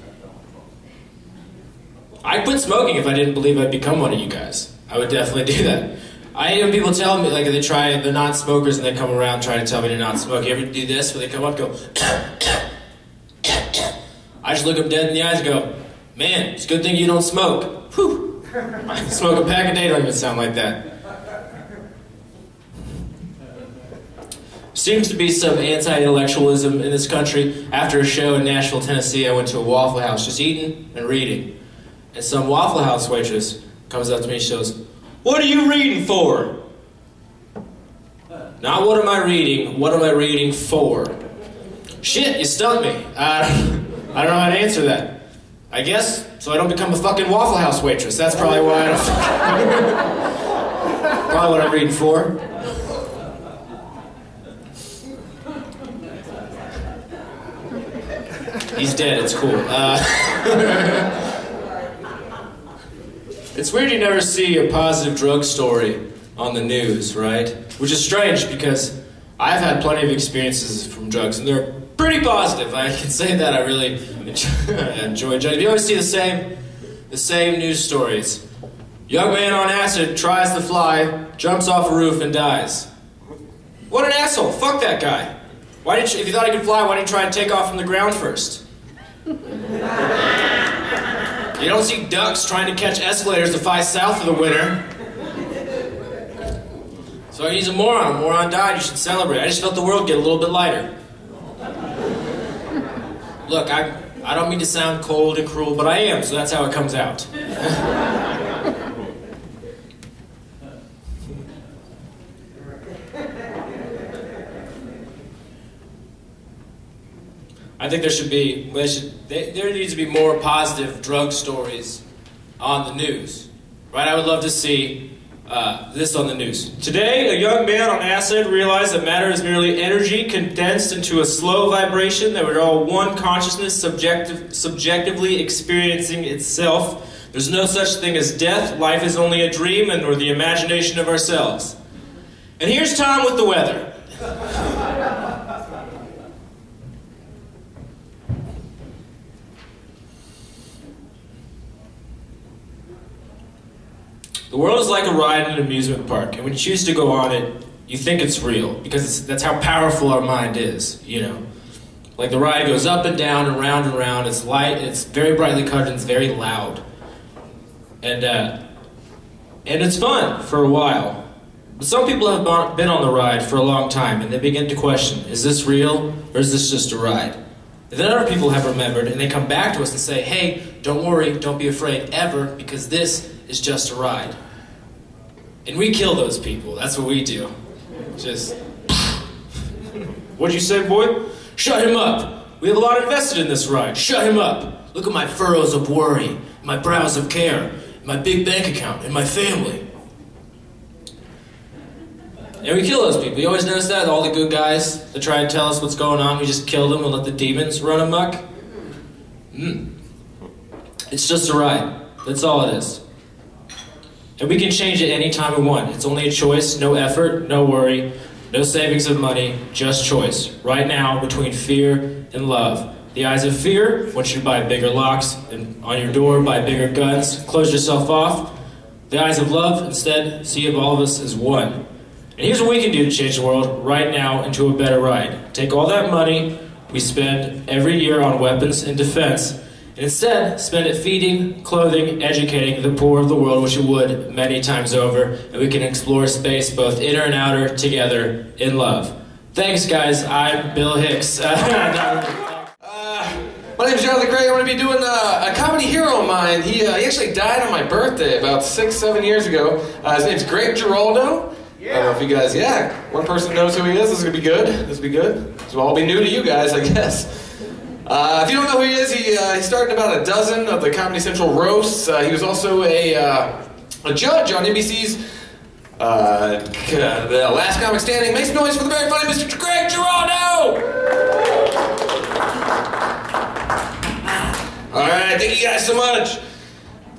I'd quit smoking if I didn't believe I'd become one of you guys. I would definitely do that. I hear people tell me, like, they're non-smokers and they come around trying to tell me to not smoke. You ever do this where they come up and go, I just look them dead in the eyes and go, man, it's a good thing you don't smoke. Whew. I smoke a pack a day, don't even sound like that. Seems to be some anti-intellectualism in this country. After a show in Nashville, Tennessee, I went to a Waffle House just eating and reading. And some Waffle House waitress comes up to me and she goes, what are you reading for? Not what am I reading, what am I reading for? Shit, you stumped me. I don't know how to answer that. I guess so I don't become a fucking Waffle House waitress. That's probably why I don't. Probably what I'm reading for. He's dead, it's cool. It's weird you never see a positive drug story on the news, right? Which is strange because I've had plenty of experiences from drugs, and they're pretty positive. I can say that. I really enjoy drugs. You always see the same news stories. Young man on acid tries to fly, jumps off a roof, and dies. What an asshole! Fuck that guy. Why didn't you, if you thought he could fly, why didn't you try and take off from the ground first? You don't see ducks trying to catch escalators to fly south for the winter. So he's a moron. A moron died. You should celebrate. I just felt the world get a little bit lighter. Look, I don't mean to sound cold and cruel, but I am, so that's how it comes out. I think there needs to be more positive drug stories on the news, right? I would love to see this on the news. Today, a young man on acid realized that matter is merely energy condensed into a slow vibration that we're all one consciousness subjectively experiencing itself. There's no such thing as death. Life is only a dream and or the imagination of ourselves. And here's Tom with the weather. The world is like a ride in an amusement park, and when you choose to go on it, you think it's real, because that's how powerful our mind is, you know. Like the ride goes up and down and round, it's light, it's very brightly colored, and it's very loud. And it's fun for a while. But some people have been on the ride for a long time, and they begin to question, is this real, or is this just a ride? And then other people have remembered, and they come back to us and say, hey, don't worry, don't be afraid ever, because this is just a ride. And we kill those people. That's what we do. Just... What'd you say, boy? Shut him up. We have a lot invested in this ride. Shut him up. Look at my furrows of worry, my brows of care, my big bank account, and my family. And we kill those people. You always notice that? All the good guys that try to tell us what's going on, we just kill them and let the demons run amok. It's just a ride. That's all it is. And we can change it any time we want. It's only a choice, no effort, no worry, no savings of money, just choice. Right now, between fear and love. The eyes of fear want you to buy bigger locks and on your door, buy bigger guns, close yourself off. The eyes of love, instead, see all of us as one. And here's what we can do to change the world right now into a better ride. Take all that money we spend every year on weapons and defense, and instead, spend it feeding, clothing, educating the poor of the world, which it would many times over, and we can explore space, both inner and outer, together, in love. Thanks, guys. I'm Bill Hicks. My name's Jonathan Gray. I'm going to be doing a comedy hero of mine. He actually died on my birthday about 6-7 years ago. His name's Greg Giraldo. Yeah. I don't know if you guys, one person knows who he is. This is going to be good. This will be good. This will all be new to you guys, I guess. If you don't know who he is, he started about a dozen of the Comedy Central roasts. He was also a judge on NBC's The Last Comic Standing. Make some noise for the very funny Mr. Greg Giraldo! All right, thank you guys so much.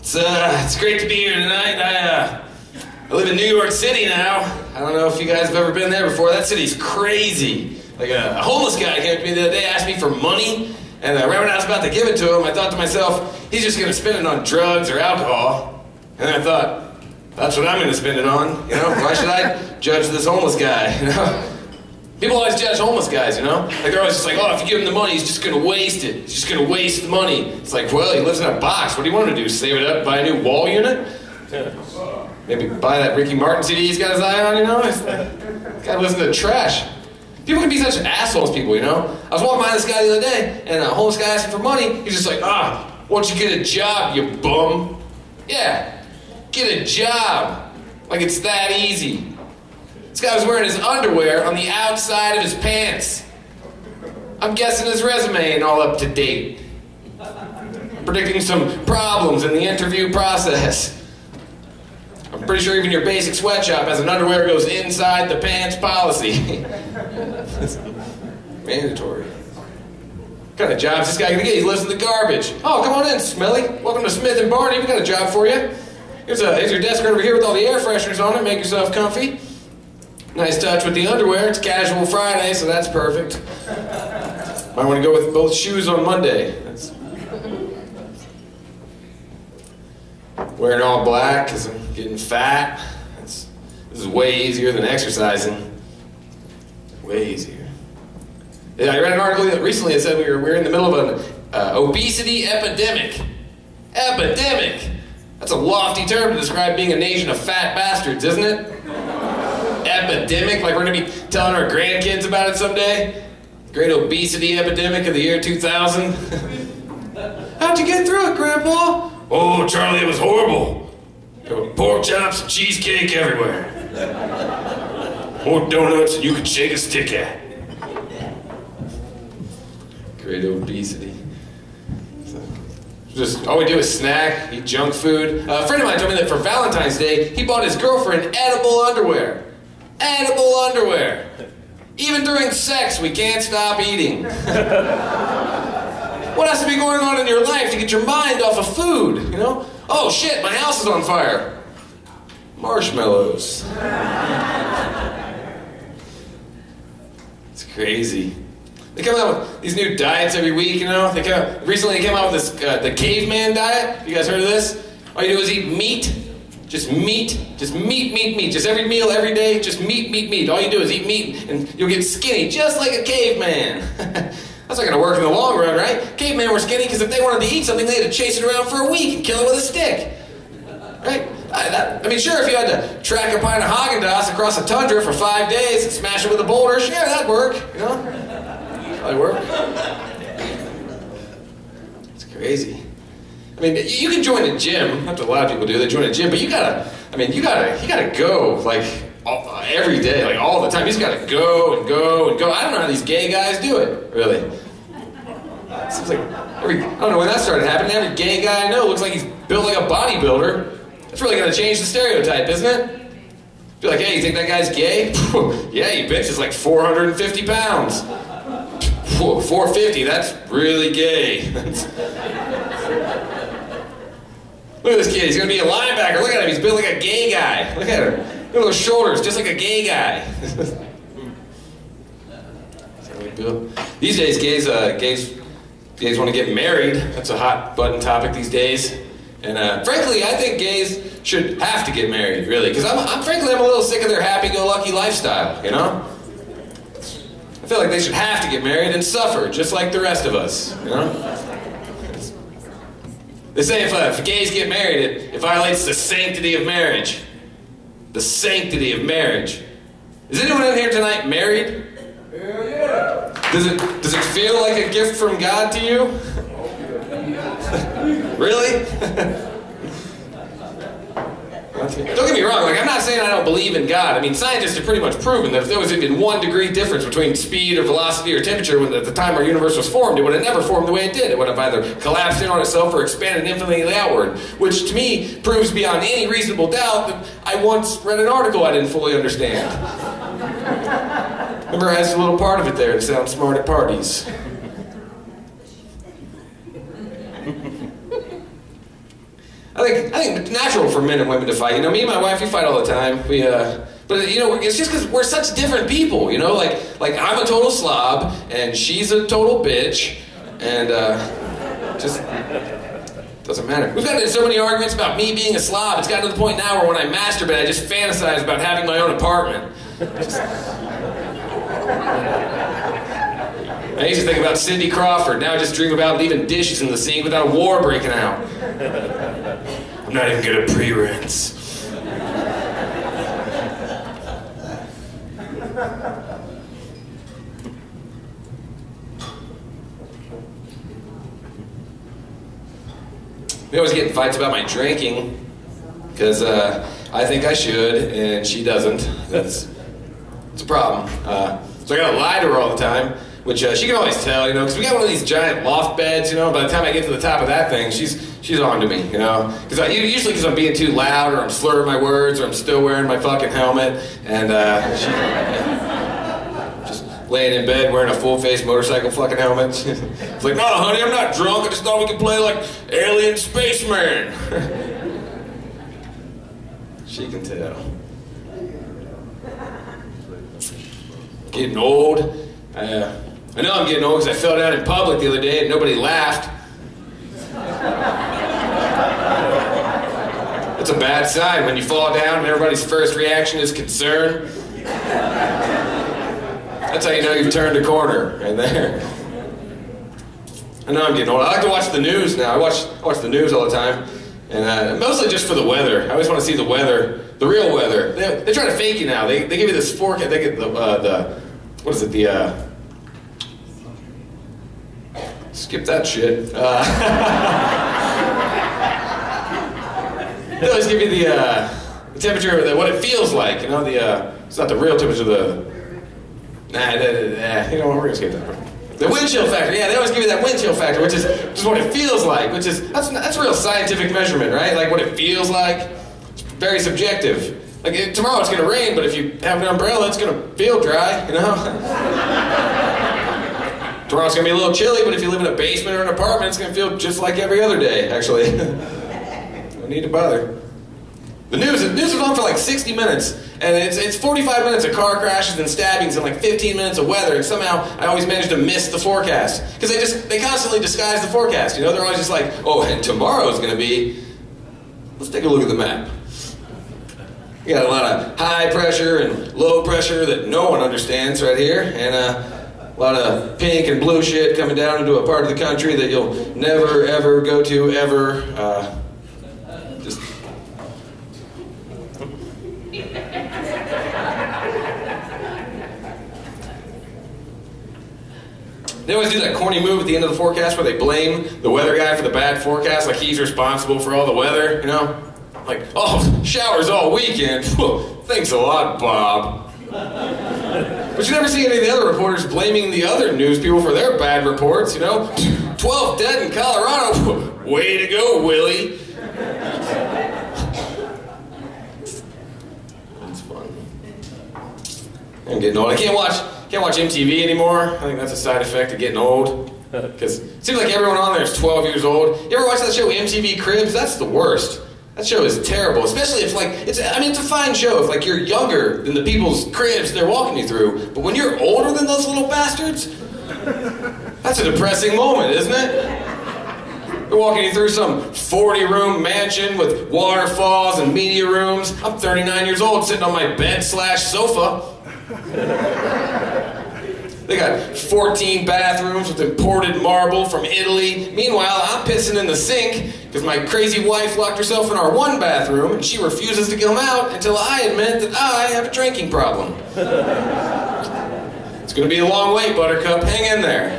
It's great to be here tonight. I live in New York City now. I don't know if you guys have ever been there before. That city's crazy. Like a homeless guy came up to me the other day, asked me for money, and right when I was about to give it to him, I thought to myself, he's just going to spend it on drugs or alcohol. And then I thought, that's what I'm going to spend it on, you know? Why should I judge this homeless guy, you know? People always judge homeless guys, you know? Like they're always just like, oh, if you give him the money, he's just going to waste it. He's just going to waste the money. It's like, well, he lives in a box. What do you want to do, save it up, buy a new wall unit? Yeah. Maybe buy that Ricky Martin CD he's got his eye on, you know? This guy listens to trash. People can be such assholes, people, you know? I was walking by this guy the other day, and a homeless guy asked him for money. He's just like, why don't you get a job, you bum? Yeah, get a job. Like it's that easy. This guy was wearing his underwear on the outside of his pants. I'm guessing his resume ain't all up to date. I'm predicting some problems in the interview process. I'm pretty sure even your basic sweatshop has an underwear goes inside the pants policy. Mandatory. What kind of job's this guy gonna get? He lives in the garbage. Oh, come on in, Smelly. Welcome to Smith & Barney. We got a job for you. Here's your desk right over here with all the air fresheners on it. Make yourself comfy. Nice touch with the underwear. It's casual Friday, so that's perfect. Might want to go with both shoes on Monday. Wearing all black because I'm getting fat. This is way easier than exercising. Way easier. Yeah, I read an article recently that said we're in the middle of an obesity epidemic. Epidemic! That's a lofty term to describe being a nation of fat bastards, isn't it? Epidemic, like we're going to be telling our grandkids about it someday. Great obesity epidemic of the year 2000. How'd you get through it, Grandpa? Oh, Charlie, it was horrible. There were pork chops and cheesecake everywhere. More donuts than you could shake a stick at. Great obesity. Just all we do is snack, eat junk food. A friend of mine told me that for Valentine's Day, he bought his girlfriend edible underwear. Edible underwear. Even during sex, we can't stop eating. What has to be going on in your life to get your mind off of food, you know? Oh shit, my house is on fire. Marshmallows. It's crazy. They come out with these new diets every week, you know? Recently they came out with this, the caveman diet. You guys heard of this? All you do is eat meat. Just meat. Just meat. Just every meal, every day, just meat. All you do is eat meat and you'll get skinny, just like a caveman. That's not gonna work in the long run, right? Cavemen were skinny because if they wanted to eat something, they had to chase it around for a week and kill it with a stick. Right? I mean, sure, if you had to track a pint of Haagen-Dazs across a tundra for 5 days and smash it with a boulder, sure, that'd work, you know? That'd work. It's crazy. I mean, you can join a gym. That's what a lot of people do. They join a gym, but you gotta go, like, every day, like, all the time. You just gotta go and go and go. I don't know how these gay guys do it, really. It seems like I don't know when that started happening. Every gay guy I know looks like he's built like a bodybuilder. That's really gonna change the stereotype, isn't it? Be like, hey, you think that guy's gay? Yeah, he benches like 450 pounds. 450, that's really gay. Look at this kid, he's gonna be a linebacker. Look at him, he's built like a gay guy. Look at him. Look at those shoulders, just like a gay guy. These days, gays want to get married. That's a hot button topic these days. And frankly, I think gays should have to get married, really. Because frankly, I'm a little sick of their happy-go-lucky lifestyle, you know? I feel like they should have to get married and suffer, just like the rest of us, you know? They say if gays get married, it violates the sanctity of marriage. The sanctity of marriage. Is anyone in here tonight married? Yeah. Does it feel like a gift from God to you? Really? Don't get me wrong, like, I'm not saying I don't believe in God. I mean, scientists have pretty much proven that if there was even 1 degree difference between speed or velocity or temperature at the time our universe was formed, it would have never formed the way it did. It would have either collapsed in on itself or expanded infinitely outward, which to me proves beyond any reasonable doubt that I once read an article I didn't fully understand. Remember, I asked a little part of it there to sound smart at parties. I think it's natural for men and women to fight. You know, me and my wife, we fight all the time. But you know, it's just because we're such different people. You know, like I'm a total slob and she's a total bitch, and just doesn't matter. We've gotten into so many arguments about me being a slob. It's gotten to the point now where when I masturbate, I just fantasize about having my own apartment. I used to think about Cindy Crawford. Now I just dream about leaving dishes in the sink without a war breaking out. I'm not even good at pre-rinse. We always get in fights about my drinking because I think I should and she doesn't. It's a problem. So I gotta lie to her all the time. Which she can always tell, you know, because we got one of these giant loft beds, you know. By the time I get to the top of that thing, she's on to me, you know. Usually because I'm being too loud, or I'm slurring my words, or I'm still wearing my fucking helmet, and she just laying in bed wearing a full-face motorcycle fucking helmet. It's like, no, honey, I'm not drunk. I just thought we could play like Alien Spaceman. She can tell. Getting old. I know I'm getting old because I fell down in public the other day and nobody laughed. That's a bad sign when you fall down and everybody's first reaction is concern. That's how you know you've turned a corner right there. I know I'm getting old. I like to watch the news now. I watch the news all the time. And mostly just for the weather. I always want to see the weather, the real weather. They try to fake you now. They give you this forecast. They get what is it? Skip that shit. They always give you the temperature, what it feels like. You know, it's not the real temperature. You know what? We're gonna skip that part. The wind chill factor, yeah, they always give you that wind chill factor, which is what it feels like, that's real scientific measurement, right? Like what it feels like, it's very subjective. Like tomorrow it's gonna rain, but if you have an umbrella, it's gonna feel dry, you know? Tomorrow's gonna be a little chilly, but if you live in a basement or an apartment, it's gonna feel just like every other day, actually. No need to bother. The news is on for like 60 minutes, and it's 45 minutes of car crashes and stabbings and like 15 minutes of weather, and somehow I always manage to miss the forecast. Because they constantly disguise the forecast, you know? They're always just like, oh, and tomorrow's gonna be, let's take a look at the map. We got a lot of high pressure and low pressure that no one understands right here, and a lot of pink and blue shit coming down into a part of the country that you'll never, ever go to, ever. They always do that corny move at the end of the forecast where they blame the weather guy for the bad forecast, like he's responsible for all the weather, you know? Like, oh, showers all weekend. Thanks a lot, Bob. But you never see any of the other reporters blaming the other news people for their bad reports, you know? 12 dead in Colorado. Way to go, Willie. That's fun. I'm getting old. I can't watch MTV anymore. I think that's a side effect of getting old. Because it seems like everyone on there is 12 years old. You ever watch that show MTV Cribs? That's the worst. That show is terrible, especially if it's a fine show if like you're younger than the people's cribs they're walking you through. But when you're older than those little bastards, that's a depressing moment, isn't it? They're walking you through some 40-room mansion with waterfalls and media rooms. I'm 39 years old sitting on my bed/sofa. They got 14 bathrooms with imported marble from Italy. Meanwhile, I'm pissing in the sink because my crazy wife locked herself in our one bathroom and she refuses to come out until I admit that I have a drinking problem. It's gonna be a long wait, Buttercup. Hang in there.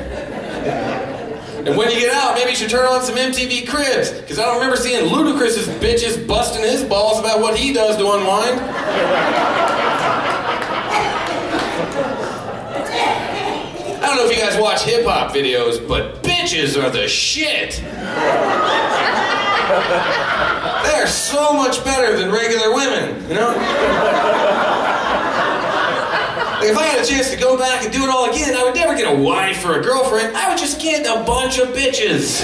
And when you get out, maybe you should turn on some MTV Cribs, because I don't remember seeing Ludacris's bitches busting his balls about what he does to unwind. I don't know if you guys watch hip-hop videos, but bitches are the shit. They're so much better than regular women, you know? Like if I had a chance to go back and do it all again, I would never get a wife or a girlfriend. I would just get a bunch of bitches.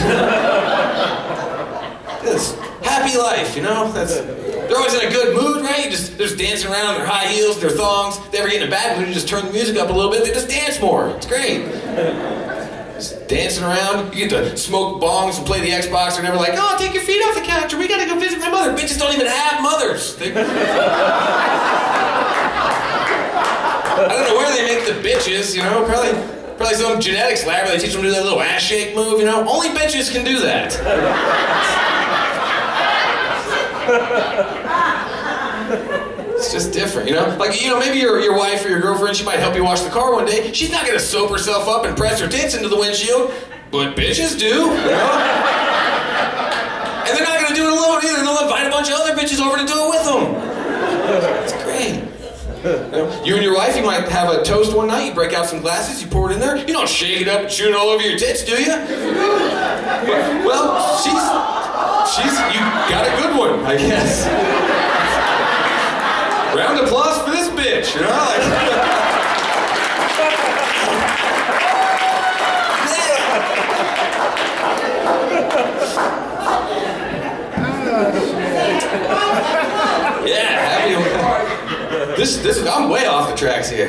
It's happy life, you know? They're always in a good mood, right? They're just dancing around in their high heels, their thongs. If they ever get in a bad mood, you just turn the music up a little bit, they just dance more. It's great. Just dancing around. You get to smoke bongs and play the Xbox. They're never like, oh, take your feet off the couch or we gotta go visit my mother. Bitches don't even have mothers. I don't know where they make the bitches, you know? Probably some genetics lab where they teach them to do that little ass shake move, you know? Only bitches can do that. It's just different, you know? Like, you know, maybe your wife or your girlfriend, she might help you wash the car one day. She's not gonna soap herself up and press her tits into the windshield, but bitches do, you know? And they're not gonna do it alone either. They'll invite a bunch of other bitches over to do it with them. It's great. You and your wife, you might have a toast one night, you break out some glasses, you pour it in there. You don't shake it up and shoot it all over your tits, do you? Well, you got a good one, I guess. Round of applause for this bitch, you know? Like, yeah. This is, I'm way off the tracks here.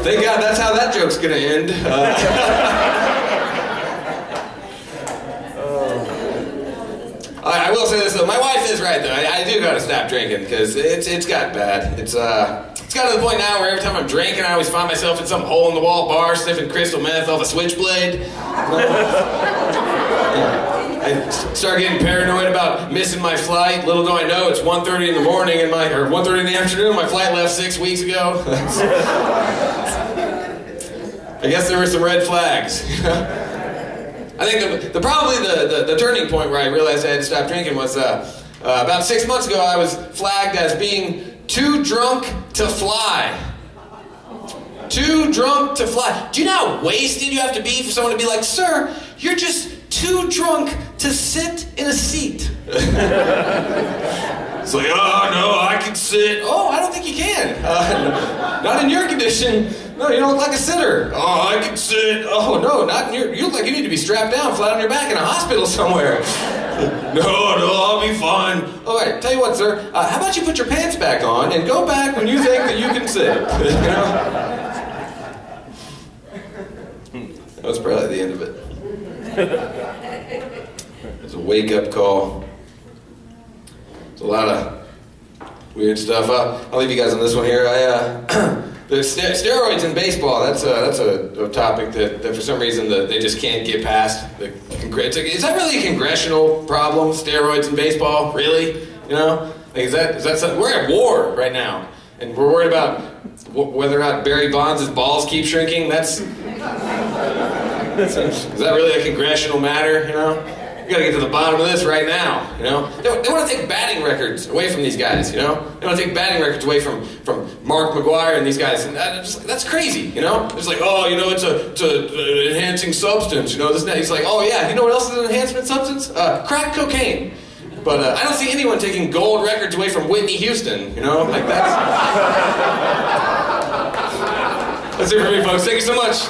Thank God that's how that joke's gonna end. I will say this though, my wife is right though. I do gotta stop drinking because it's gotten bad. It's gotten to the point now where every time I'm drinking, I always find myself in some hole in the wall bar sniffing crystal meth off a switchblade. I start getting paranoid about missing my flight. Little do I know, it's 1:30 in the morning or 1:30 in the afternoon. My flight left 6 weeks ago. I guess there were some red flags. I think probably the turning point where I realized I had to stop drinking was about 6 months ago. I was flagged as being too drunk to fly. Too drunk to fly. Do you know how wasted you have to be for someone to be like, sir, you're just too drunk to sit in a seat? It's like, oh no, I can sit. Oh, I don't think you can. Not in your condition. No, you don't look like a sitter. Oh, I can sit. Oh no, not in your. You look like you need to be strapped down, flat on your back in a hospital somewhere. No, I'll be fine. All right, tell you what, sir. How about you put your pants back on and go back when you think that you can sit? You know? That was probably the end of it. It's a wake-up call. It's a lot of weird stuff. I'll leave you guys on this one here. There's steroids in baseball. That's a topic that for some reason they just can't get past. Is that really a congressional problem? Steroids in baseball, really? You know, like, is that something? We're at war right now, and we're worried about whether or not Barry Bonds' balls keep shrinking. Is that really a congressional matter? You know. We gotta get to the bottom of this right now, you know? They want to take batting records away from these guys, you know? They want to take batting records away from Mark McGuire and these guys, and that's crazy, you know? It's like, oh, you know, it's an enhancing substance, you know? This and that. He's like, oh yeah, you know what else is an enhancement substance? Crack cocaine. But I don't see anyone taking gold records away from Whitney Houston, you know? Like that's it for me, folks. Thank you so much.